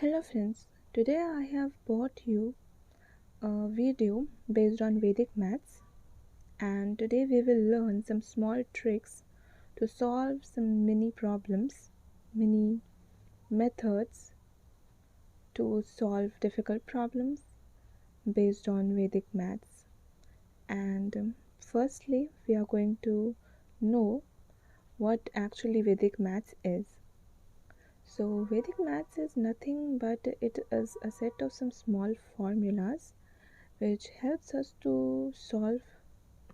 Hello friends, today I have brought you a video based on Vedic maths, and today we will learn some small tricks to solve some mini problems, mini methods to solve difficult problems based on Vedic maths. And firstly, we are going to know what actually Vedic maths is. So Vedic maths is nothing but it is a set of some small formulas which helps us to solve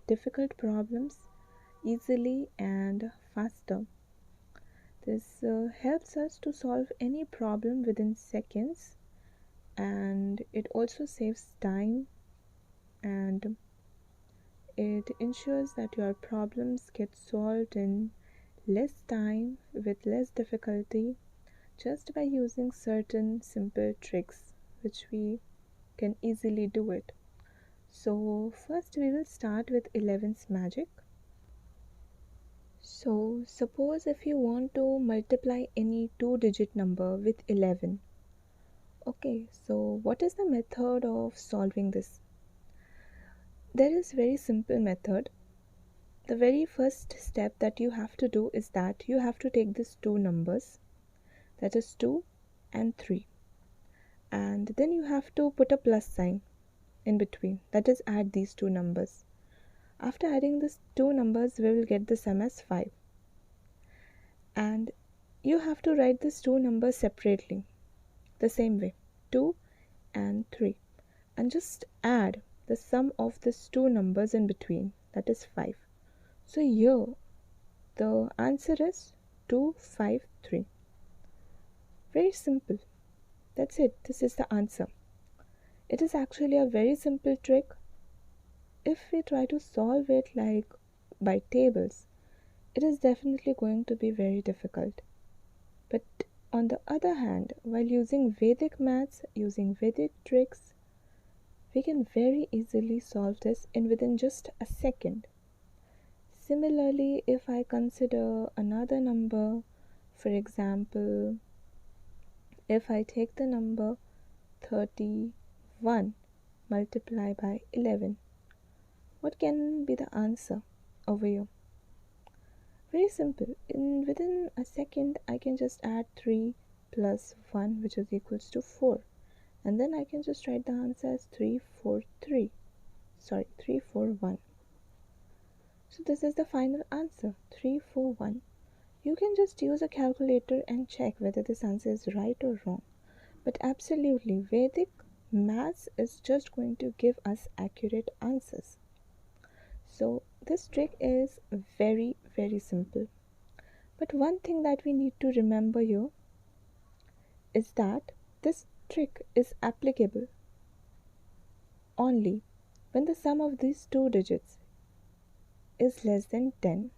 difficult problems easily and faster. This helps us to solve any problem within seconds, and it also saves time, and it ensures that your problems get solved in less time with less difficulty just by using certain simple tricks which we can easily do it. So first we will start with 11's magic. So suppose if you want to multiply any two-digit number with 11. Okay, so what is the method of solving this? There is very simple method. The very first step that you have to do is that you have to take these two numbers, that is 2 and 3, and then you have to put a plus sign in between, that is add these two numbers. After adding these two numbers, we will get the sum as 5. And you have to write these two numbers separately, the same way, 2 and 3, and just add the sum of these two numbers in between, that is 5. So here the answer is 253. Very simple. That's it. This is the answer. It is actually a very simple trick. If we try to solve it like by tables, it is definitely going to be very difficult. But on the other hand, while using Vedic maths, using Vedic tricks, we can very easily solve this in within just a second. Similarly, if I consider another number, for example, if I take the number 31 multiplied by 11, what can be the answer over here? Very simple. In within a second, I can just add 3 plus 1, which is equals to 4. And then I can just write the answer as 341. So this is the final answer, 341. You can just use a calculator and check whether this answer is right or wrong. But absolutely, Vedic maths is just going to give us accurate answers. So this trick is very, very simple. But one thing that we need to remember here is that this trick is applicable only when the sum of these two digits is less than 10.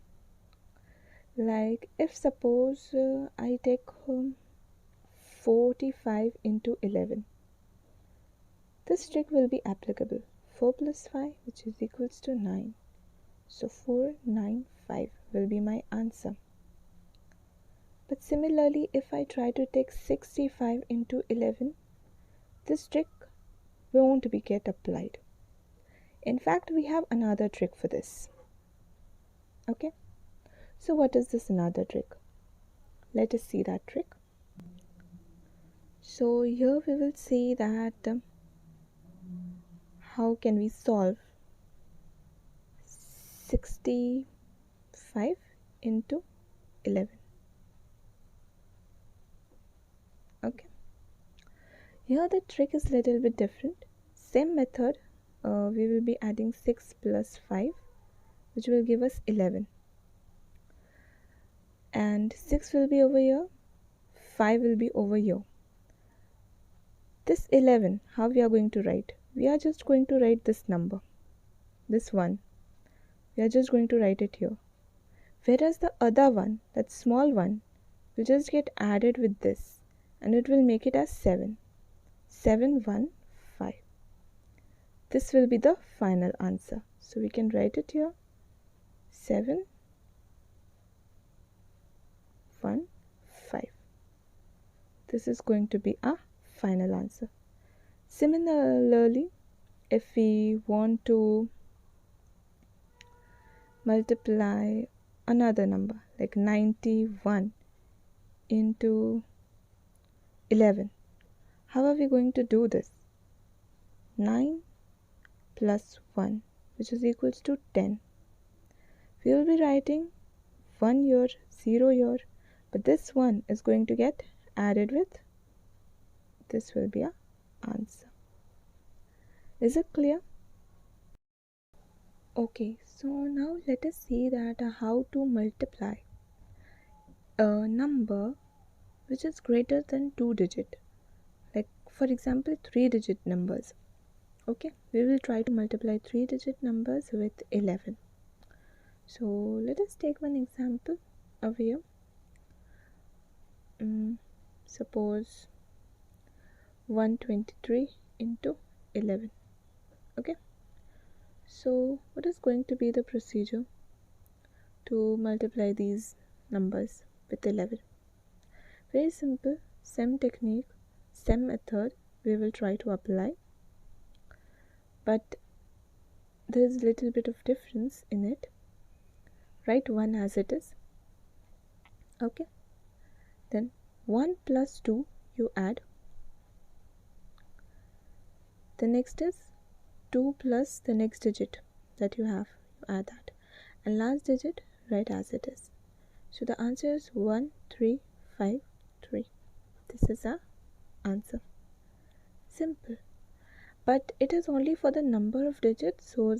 Like if suppose I take 45 into 11, this trick will be applicable. 4 plus 5, which is equals to 9. So 495 will be my answer. But similarly, if I try to take 65 into 11, this trick won't be get applied. In fact, we have another trick for this. Okay, so what is this another trick? Let us see that trick. So here we will see that how can we solve 65 into 11. Okay, here the trick is little bit different. Same method, we will be adding 6 plus 5, which will give us 11, and 6 will be over here, 5 will be over here. This 11, how we are going to write? We are just going to write this number, this one, we are just going to write it here, whereas the other one, that small one, will just get added with this and it will make it as 715. This will be the final answer, so we can write it here, 715. This is going to be our final answer. Similarly, if we want to multiply another number like 91 into 11, how are we going to do this? 9 plus 1, which is equals to 10. We will be writing 1 here, 0 here, but this one is going to get added with this will be our answer. Is it clear? Okay, so now let us see that how to multiply a number which is greater than 2 digit, like for example 3 digit numbers. Okay, we will try to multiply 3 digit numbers with 11. So let us take one example over here. Suppose 123 into 11. Okay, so what is going to be the procedure to multiply these numbers with 11? Very simple, same technique, same method we will try to apply, but there is a little bit of difference in it. Write 1 as it is. Okay, then 1 plus 2 you add. The next is 2 plus the next digit that you have, you add that, and last digit write as it is. So the answer is 1353. This is our answer. Simple, but it is only for the number of digits, so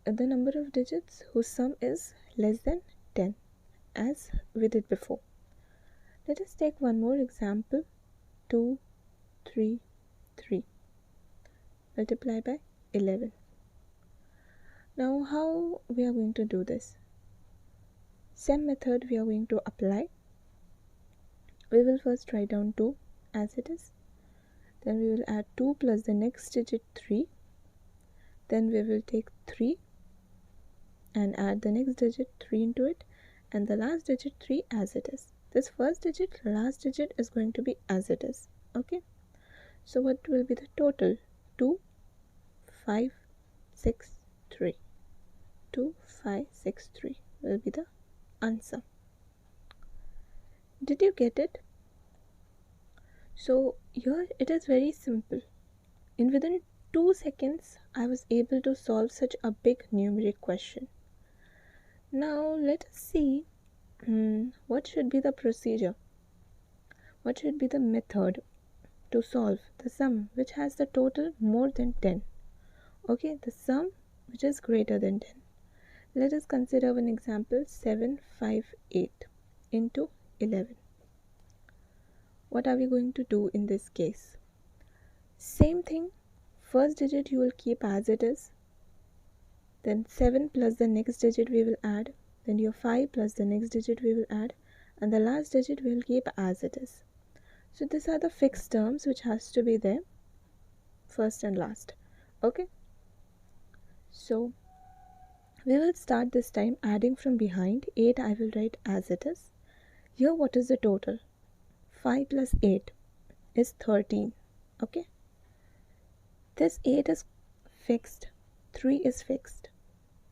the number of digits whose sum is less than 10, as we did before. Let us take one more example. 2, 3, 3. Multiply by 11. Now how we are going to do this? Same method we are going to apply. We will first write down 2 as it is. Then we will add 2 plus the next digit 3. Then we will take 3 and add the next digit 3 into it, and the last digit 3 as it is. This first digit, last digit is going to be as it is. Okay, so what will be the total? 2, 5, 6, 3. 2, 5, 6, 3 will be the answer. Did you get it? So here it is very simple. In within 2 seconds, I was able to solve such a big numeric question. Now let us see what should be the procedure, what should be the method to solve the sum which has the total more than 10. Okay, the sum which is greater than 10. Let us consider one example, 758 into 11. What are we going to do in this case? Same thing, first digit you will keep as it is, then 7 plus the next digit we will add, then your 5 plus the next digit we will add, and the last digit we will keep as it is. So these are the fixed terms which has to be there, first and last. Okay, so we will start this time adding from behind. 8 I will write as it is. Here what is the total? 5 plus 8 is 13. Okay, this 8 is fixed, 3 is fixed.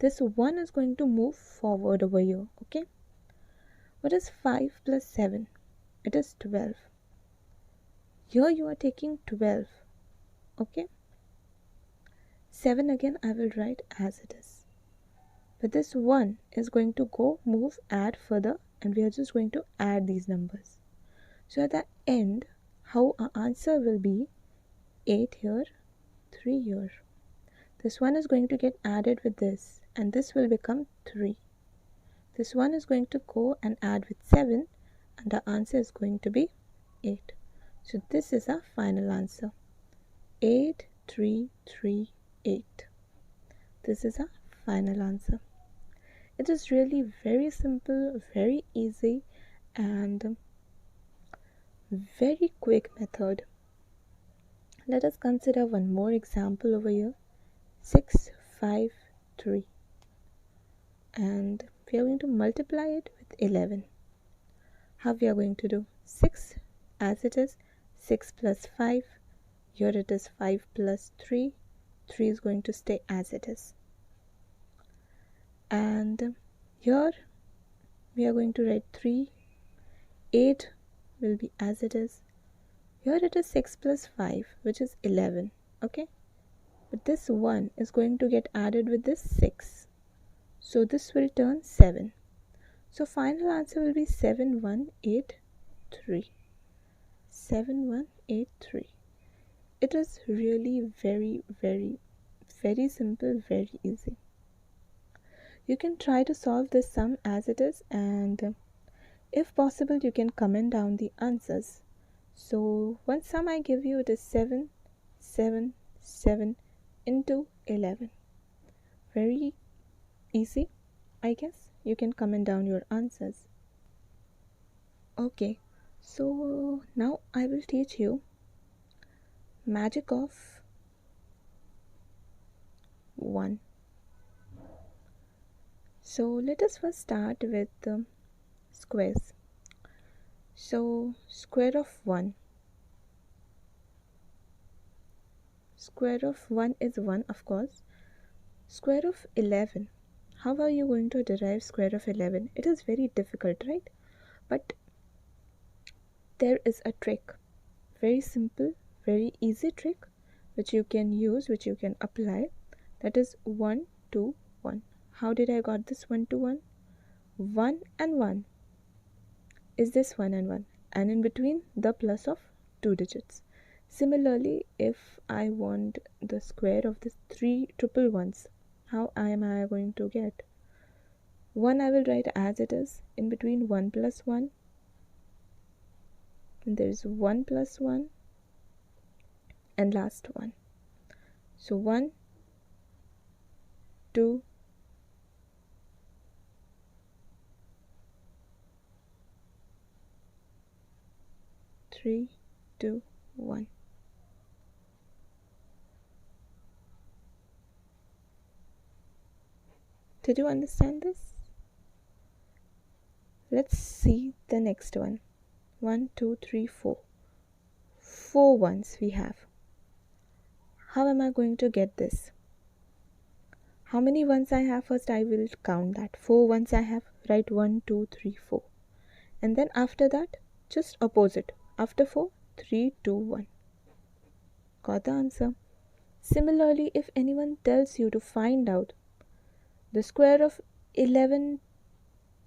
This 1 is going to move forward over here. Okay, what is 5 plus 7? It is 12. Here you are taking 12. Okay, 7 again I will write as it is, but this 1 is going to go move add further, and we are just going to add these numbers. So at the end, how our answer will be 8 here, 3 here. This 1 is going to get added with this, and this will become 3. This 1 is going to go and add with 7, and the answer is going to be 8. So this is our final answer, 8, 3, 3, 8. This is our final answer. It is really very simple, very easy, and very quick method. Let us consider one more example over here, 6, 5, 3, and we are going to multiply it with 11. How we are going to do? 6 as it is, 6 plus 5, here it is 5 plus 3, 3 is going to stay as it is. And here we are going to write 3, 8 will be as it is. Here it is 6 plus 5, which is 11, okay? But this 1 is going to get added with this 6. So this will turn 7. So final answer will be 7183. 7183. It is really very, very, very simple, very easy. You can try to solve this sum as it is, and if possible you can comment down the answers. So one sum I give you, it is 7, 7, 7 into 11. Very easy, I guess. You can comment down your answers. Okay, so now I will teach you magic of 1. So let us first start with squares. So square of 1. Square of 1 is 1, of course. Square of 11. How are you going to derive square of 11? It is very difficult, right? But there is a trick. Very simple, very easy trick which you can use, which you can apply. That is 1 to 1. How did I got this 1 to 1? 1 and 1 is this 1 and 1, and in between the plus of 2 digits. Similarly, if I want the square of the 3 triple ones, how am I going to get? 1 I will write as it is, in between 1 plus 1, and there is 1 plus 1, and last 1. So 1, 2, 3, 2, 1. Did you understand this? Let's see the next one. 1, 2, 3, 4. 4 ones we have. How am I going to get this? How many ones I have? First I will count that. 4 ones I have. Write 1, 2, 3, 4. And then after that, just opposite. After 4, 3, 2, 1. Got the answer. Similarly, if anyone tells you to find out the square of 11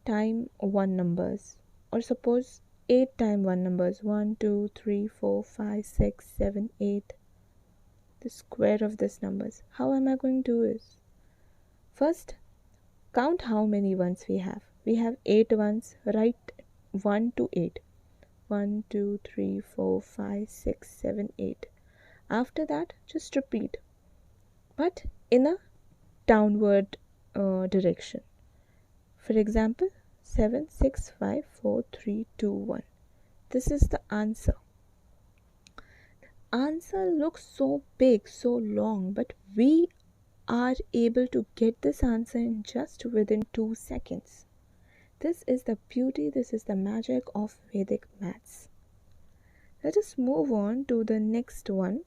time 1 numbers, or suppose 8 time 1 numbers, 1, 2, 3, 4, 5, 6, 7, 8, the square of these numbers, how am I going to do this? First, count how many ones we have. We have 8 ones. Write 1 to 8. 1, 2, 3, 4, 5, 6, 7, 8. After that, just repeat, but in a downward direction. For example, 7, 6, 5, 4, 3, 2, 1. This is the answer. Answer looks so big, so long, but we are able to get this answer in just within 2 seconds. This is the beauty, this is the magic of Vedic maths. Let us move on to the next one.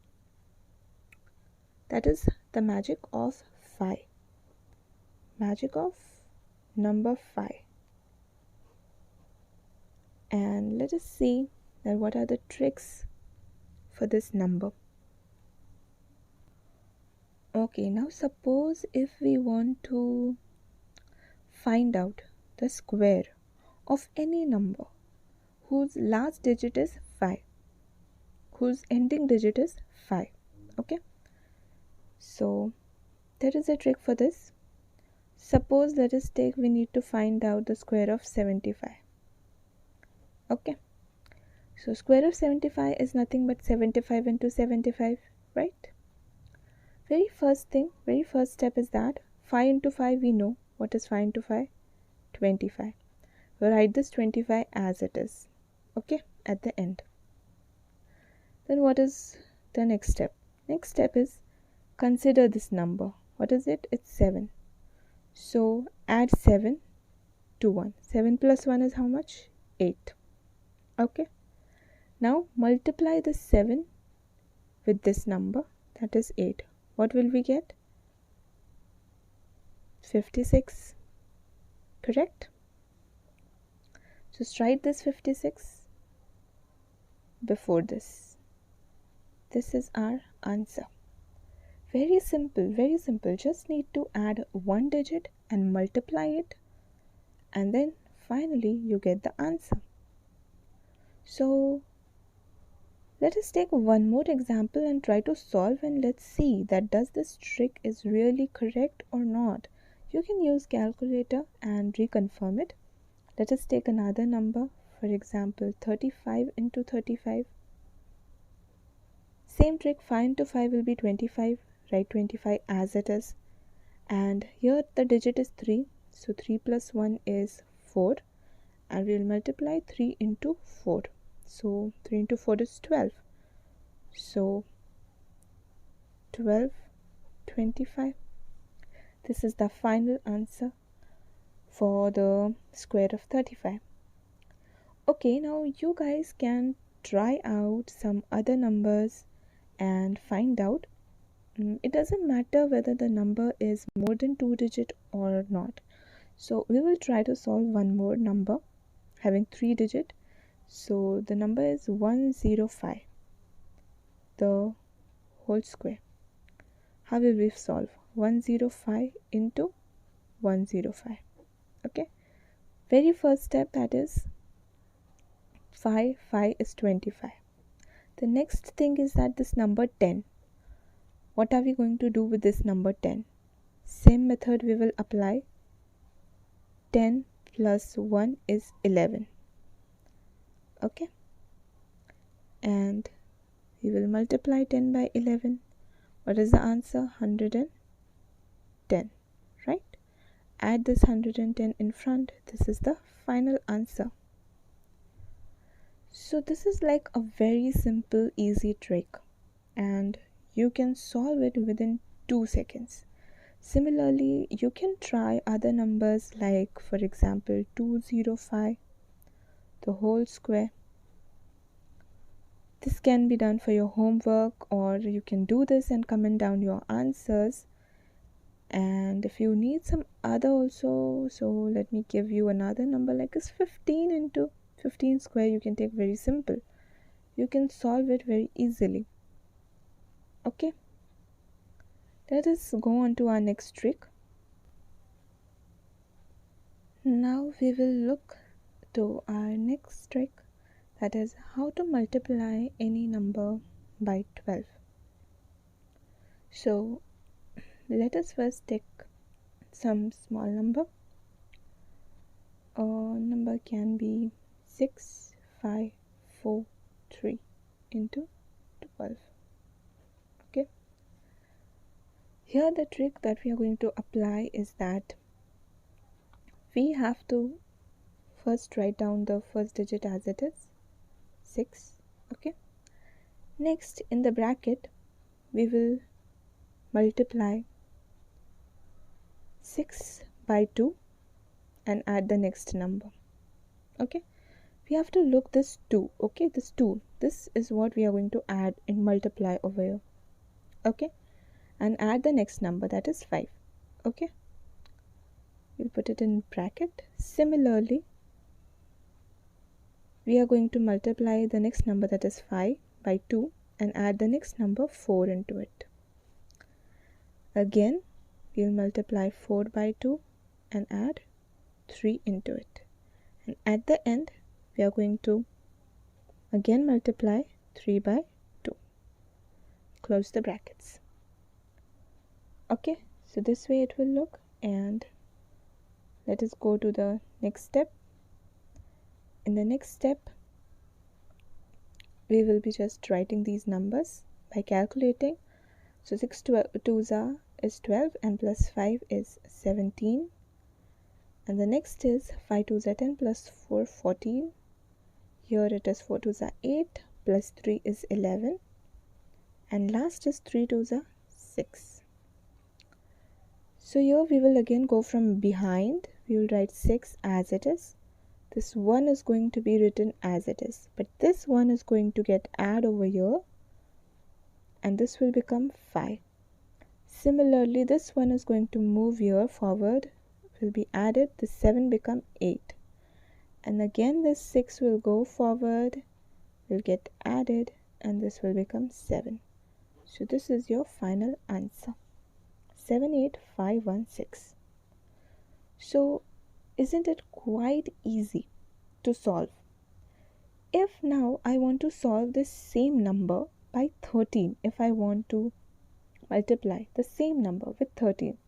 That is the magic of 5. Magic of number 5. And let us see that what are the tricks for this number. Okay, now suppose if we want to find out the square of any number whose last digit is 5, whose ending digit is 5. Okay, so there is a trick for this. Suppose let us take, we need to find out the square of 75. Okay, so square of 75 is nothing but 75 into 75, right? Very first thing, very first step is that 5 into 5 we know. What is 5 into 5? 25. We'll write this 25 as it is, okay, at the end. Then what is the next step? Next step is consider this number. What is it? It's 7. So add 7 to 1. 7 plus 1 is how much? 8. Okay, now multiply the 7 with this number, that is 8. What will we get? 56, correct? Just write this 56 before this. This is our answer. Very simple, very simple. Just need to add one digit and multiply it, and then finally you get the answer. So let us take one more example and try to solve, and let's see that does this trick is really correct or not. You can use calculator and reconfirm it. Let us take another number, for example 35 into 35. Same trick, 5 into 5 will be 25. Write 25 as it is. And here the digit is 3. So 3 plus 1 is 4. And we will multiply 3 into 4. So 3 into 4 is 12. So 12, 25. This is the final answer for the square of 35. Okay, now you guys can try out some other numbers and find out. It doesn't matter whether the number is more than 2 digit or not. So we will try to solve one more number having 3 digit. So the number is 105, the whole square. How will we solve? 105 into 105. Okay, very first step, that is 5 is 25. The next thing is that this number 10. What are we going to do with this number 10? Same method we will apply. 10 plus 1 is 11. Okay, and we will multiply 10 by 11. What is the answer? 110, right? Add this 110 in front. This is the final answer. So this is like a very simple, easy trick, and you can solve it within 2 seconds. Similarly, you can try other numbers like, for example, 205, the whole square. This can be done for your homework, or you can do this and comment down your answers. And if you need some other also, so let me give you another number like is 15 into 15 square. You can take very simple. You can solve it very easily. Okay, let us go on to our next trick. Now we will look to our next trick, that is how to multiply any number by 12. So let us first take some small number. Number can be 6, 5, 4, 3 into 12. Okay, here the trick that we are going to apply is that we have to first write down the first digit as it is, 6. Okay, next in the bracket we will multiply 6 by 2 and add the next number. Okay, we have to look this 2. Okay, this 2, this is what we are going to add and multiply over here. Okay, and add the next number, that is 5. Okay, we'll put it in bracket. Similarly, we are going to multiply the next number, that is 5, by 2 and add the next number 4 into it. Again, we'll multiply 4 by 2 and add 3 into it. And at the end, we are going to again multiply 3 by 2. Close the brackets. Okay, so this way it will look. And let us go to the next step. In the next step, we will be just writing these numbers by calculating. So 6 2s is 12 and plus 5 is 17. And the next is 5 2s are 10 plus 4 14. Here it is 4 2s are 8 plus 3 is 11. And last is 3 2s are 6. So here we will again go from behind. We will write 6 as it is. this 1 is going to be written as it is, but this 1 is going to get added over here, and this will become 5. Similarly, this 1 is going to move here forward, will be added, the 7 become 8. And again this 6 will go forward, will get added, and this will become 7. So this is your final answer, 78516. So isn't it quite easy to solve? If now I want to solve this same number by 13, if I want to multiply the same number with 13,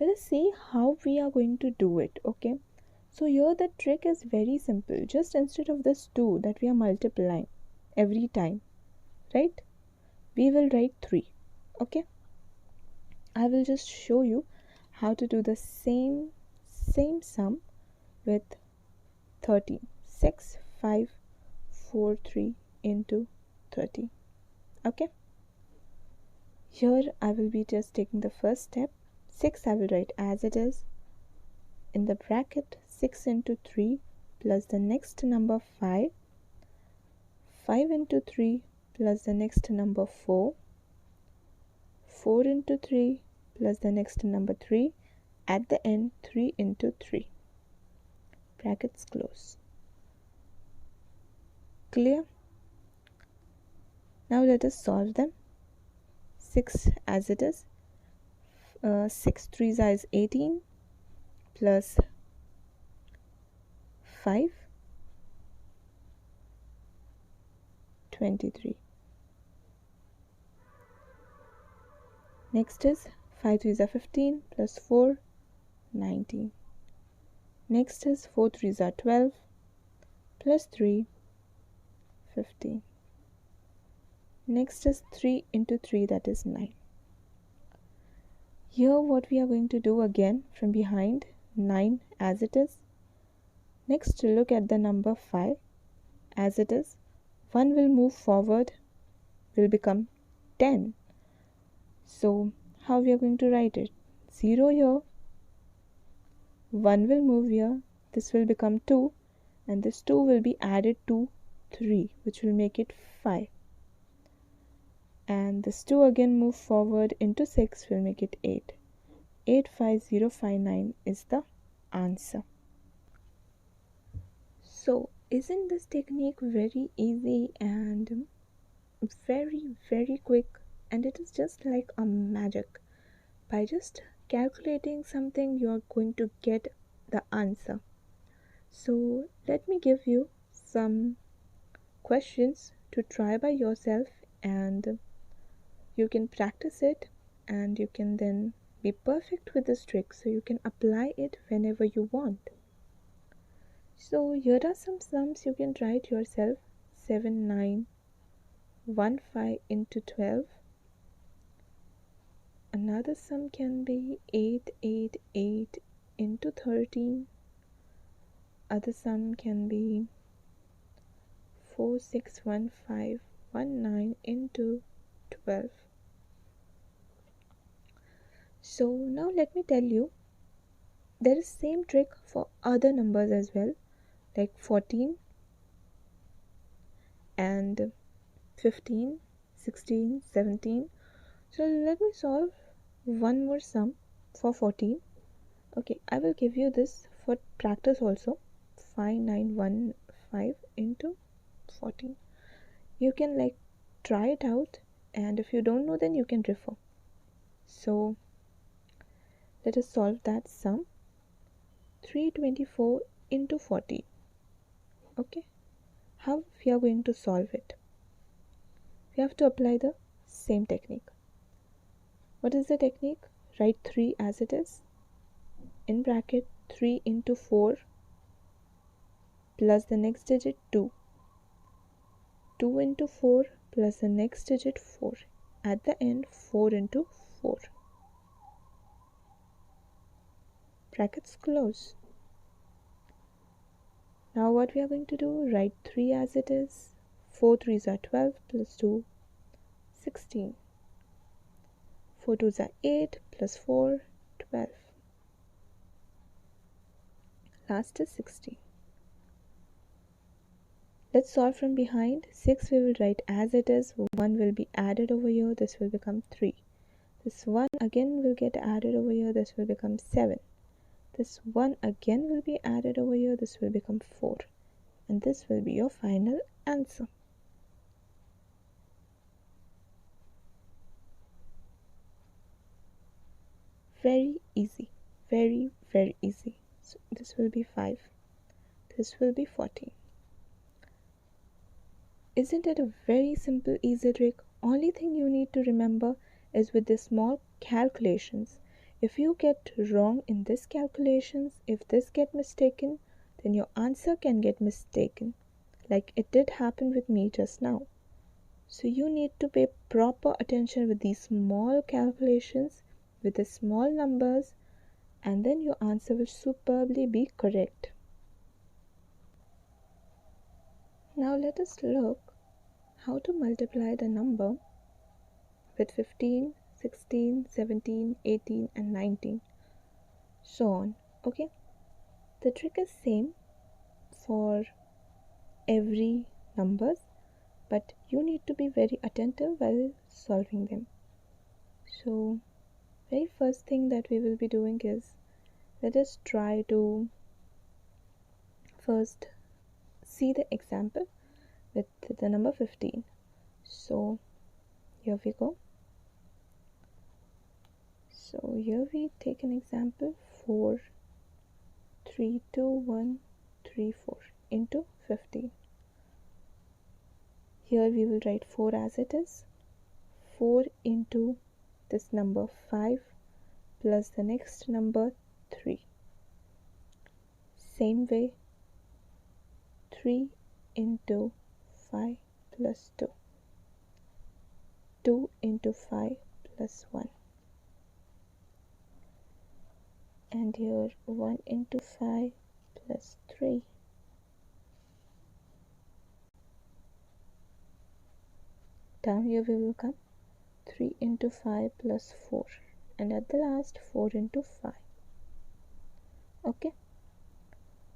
let us see how we are going to do it. Okay, so here the trick is very simple. Just instead of this 2 that we are multiplying every time, right, we will write 3. Okay, I will just show you how to do the same sum with 13. 6, 5, 4, 3 into 13. Okay, here I will be just taking the first step. 6 I will write as it is. In the bracket, 6 into 3 plus the next number 5. 5 into 3 plus the next number 4. 4 into 3 plus the next number 3. At the end, 3 into 3. Brackets close. Clear? Now let us solve them. 6 as it is. 6 3s is 18 plus 5, 23. Next is 5 3s are 15 plus 4, 19. Next is 4 3s are 12 plus 3, 15. Next is 3 into 3, that is 9. Here what we are going to do again from behind, 9 as it is. Next look at the number 5 as it is. 1 will move forward, will become 10. So how we are going to write it? 0 here, 1 will move here, this will become 2, and this 2 will be added to 3, which will make it 5. And this 2 again move forward into 6 will make it 8. 85059 is the answer. So isn't this technique very easy and very quick? And it is just like a magic. By just calculating something, you are going to get the answer. So let me give you some questions to try by yourself, and you can practice it, and you can then be perfect with this trick, so you can apply it whenever you want. So here are some sums you can try it yourself. 7915 into 12. Another sum can be 888 into 13. Other sum can be 461519 into 12. So now let me tell you, there is same trick for other numbers as well, like 14 and 15, 16, 17. So let me solve one more sum for 14. Okay, I will give you this for practice also. 5915 into 14. You can like try it out, and if you don't know, then you can refer. So let us solve that sum. 324 into 14. Okay, how we are going to solve it? We have to apply the same technique. What is the technique? Write 3 as it is. In bracket, 3 into 4 plus the next digit 2. 2 into 4 plus the next digit 4. At the end, 4 into 4. Brackets close. Now what we are going to do? Write 3 as it is. 4 3s are 12 plus 2, 16. 4 2s are 8 plus 4, 12. Last is 16. Let's solve from behind. 6 we will write as it is. 1 will be added over here. This will become 3. This 1 again will get added over here. This will become 7. This 1 again will be added over here. This will become 4. And this will be your final answer. Very easy. Very, very easy. So this will be 5. This will be 14. Isn't it a very simple, easy trick? Only thing you need to remember is with the small calculations. If you get wrong in this calculations, if this get mistaken, then your answer can get mistaken, like it did happen with me just now. So you need to pay proper attention with these small calculations, with the small numbers, and then your answer will superbly be correct. Now let us look how to multiply the number with 15, 16, 17, 18 and 19, so on. Okay, the trick is same for every numbers, but you need to be very attentive while solving them. So very first thing that we will be doing is, let us try to first see the example with the number 15. So here we go. So here we take an example, 4, 3, 2, 1, 3, 4 into 15. Here we will write 4 as it is. 4 into this number 5 plus the next number 3. Same way, 3 into 5 plus 2. 2 into 5 plus 1. And here 1 into 5 plus 3. Down here we will come 3 into 5 plus 4. And at the last 4 into 5. Okay.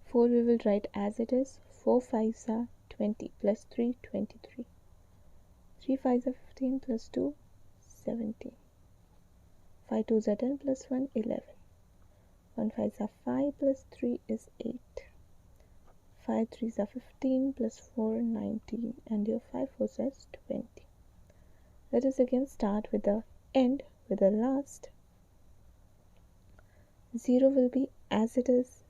4 we will write as it is. 4 5s are 20 plus 3, 23. 3 5s are 15 plus 2, 17. 5 2s are 10 plus 1, 11. 1 5s are 5 plus 3 is 8. 5 3s are 15 plus 4, 19. And your 5 4s is 20. Let us again start with the end, with the last. 0 will be as it is.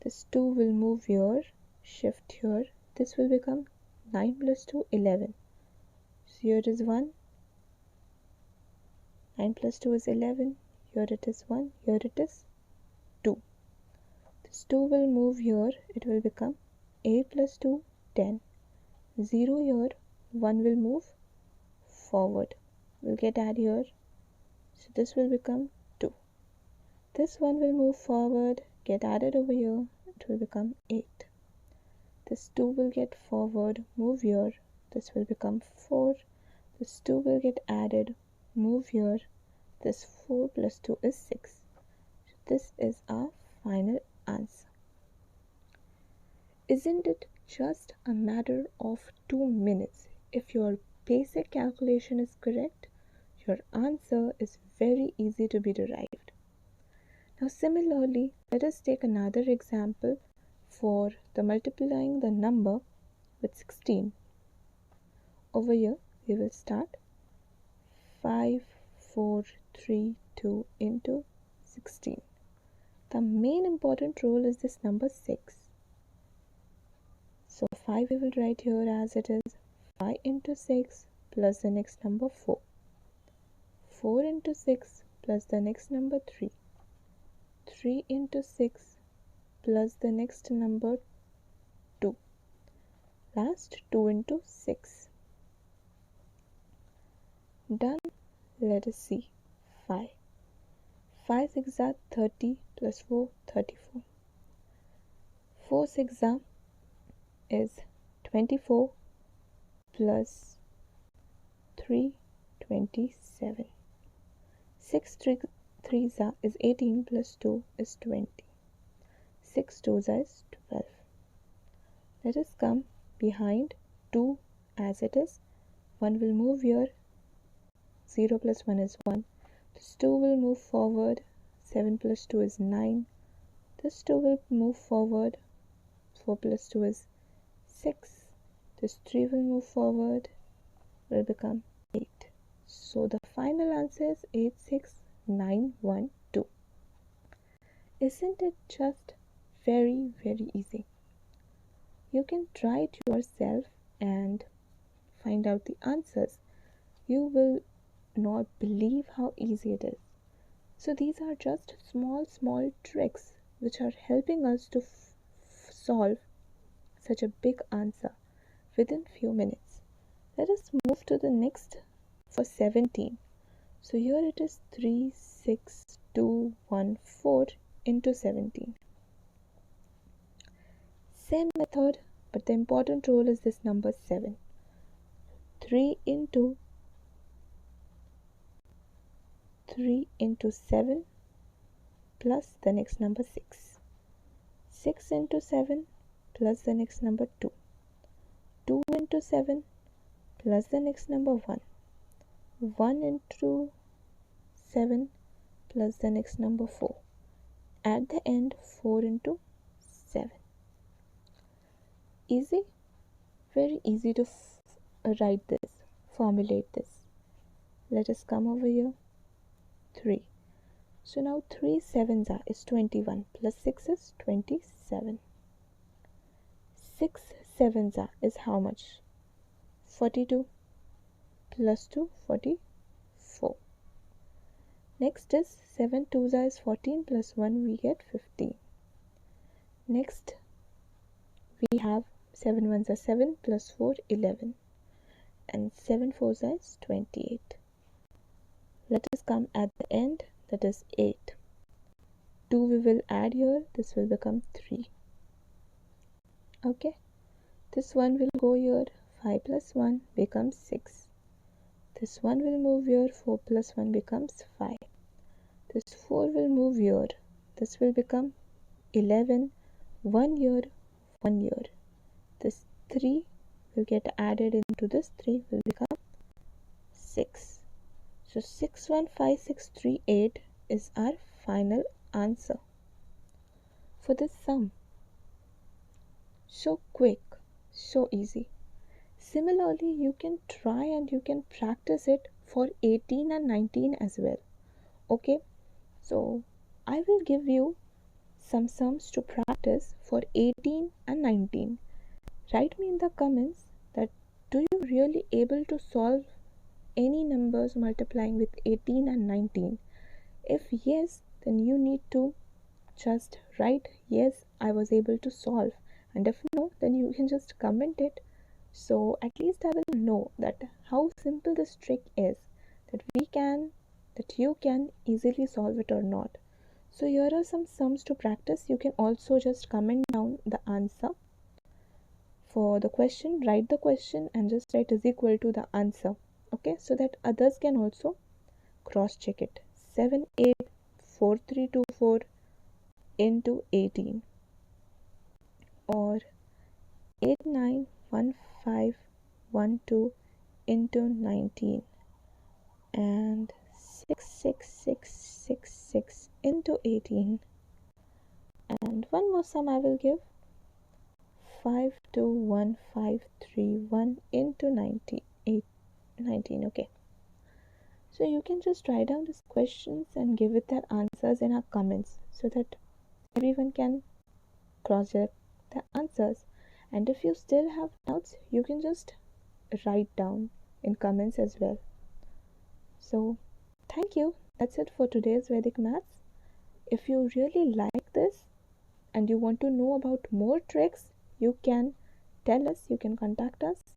This 2 will move here, shift here. This will become 9 plus 2, 11. So here it is 1. 9 plus 2 is 11. Here it is 1. Here it is 2. This 2 will move here. It will become 8 plus 2, 10. 0 here. 1 will move forward. We'll get add here. So this will become 2. This 1 will move forward, get added over here. It will become 8. This 2 will get forward, move here. This will become 4. This 2 will get added, move here. This 4 plus 2 is 6. So this is our final answer. Isn't it just a matter of 2 minutes? If your basic calculation is correct, your answer is very easy to be derived. Now similarly, let us take another example for the multiplying the number with 16. Over here we will start 5 4 3 2 into 16. The main important role is this number 6. So 5 we will write here as it is. 5 into 6 plus the next number 4. 4 into 6 plus the next number 3. 3 into 6 plus the next number 2. Last 2 into 6. Done. Let us see 5. 5 6 are 30 plus 4, 34. 4 6 are is 24 plus 3, 27. 6 3 is 18 plus 2 is 20. 6 2 is 12. Let us come behind 2 as it is. 1 will move here, 0 plus 1 is 1. This 2 will move forward, 7 plus 2 is 9. This 2 will move forward, 4 plus 2 is 6. This 3 will move forward, will become 8. So the final answer is 86912. Isn't it just very, very easy? You can try it yourself and find out the answers. You will not believe how easy it is. So these are just small tricks which are helping us to solve such a big answer within few minutes. Let us move to the next for 17. So here it is 36214 into 17. Same method, but the important rule is this number 7. 3 into 7 plus the next number 6. 6 into 7 plus the next number 2. 2 into 7 plus the next number 1. 1 into 7 plus the next number 4. At the end, 4 into 7. Easy? Very easy to write this, formulate this. Let us come over here. 3. So now 3 sevens is 21 plus 6 is 27. 6 sevens is how much? 42 plus 2, 44. Next is 7 twos is 14 plus 1 we get 15. Next we have 7 ones are 7 plus 4 11 and 7 fours is 28. Let us come at the end, that is 8. 2 we will add here, this will become 3. Okay, this one will go here, 5 plus 1 becomes 6. This one will move here, 4 plus 1 becomes 5. This 4 will move here, this will become 11, 1 here, 1 here. This 3 will get added into this 3 will become 6. So 615638 is our final answer for this sum. So quick, so easy. Similarly, you can try and you can practice it for 18 and 19 as well. Okay, so I will give you some sums to practice for 18 and 19. Write me in the comments that do you really able to solve any numbers multiplying with 18 and 19. If yes, then you need to just write yes, I was able to solve, and if no, then you can just comment it, so at least I will know that how simple this trick is, that you can easily solve it or not. So here are some sums to practice. You can also just comment down the answer for the question, write the question and just write is equal to the answer. Okay, so that others can also cross check it. 784324 into 18 or 891512 into 19 and 66666 into 18, and one more sum I will give, 521531 into 19. Okay, so you can just write down these questions and give it their answers in our comments so that everyone can cross check the answers. And if you still have doubts, you can just write down in comments as well. So thank you. That's it for today's Vedic Maths. If you really like this and you want to know about more tricks, you can tell us, you can contact us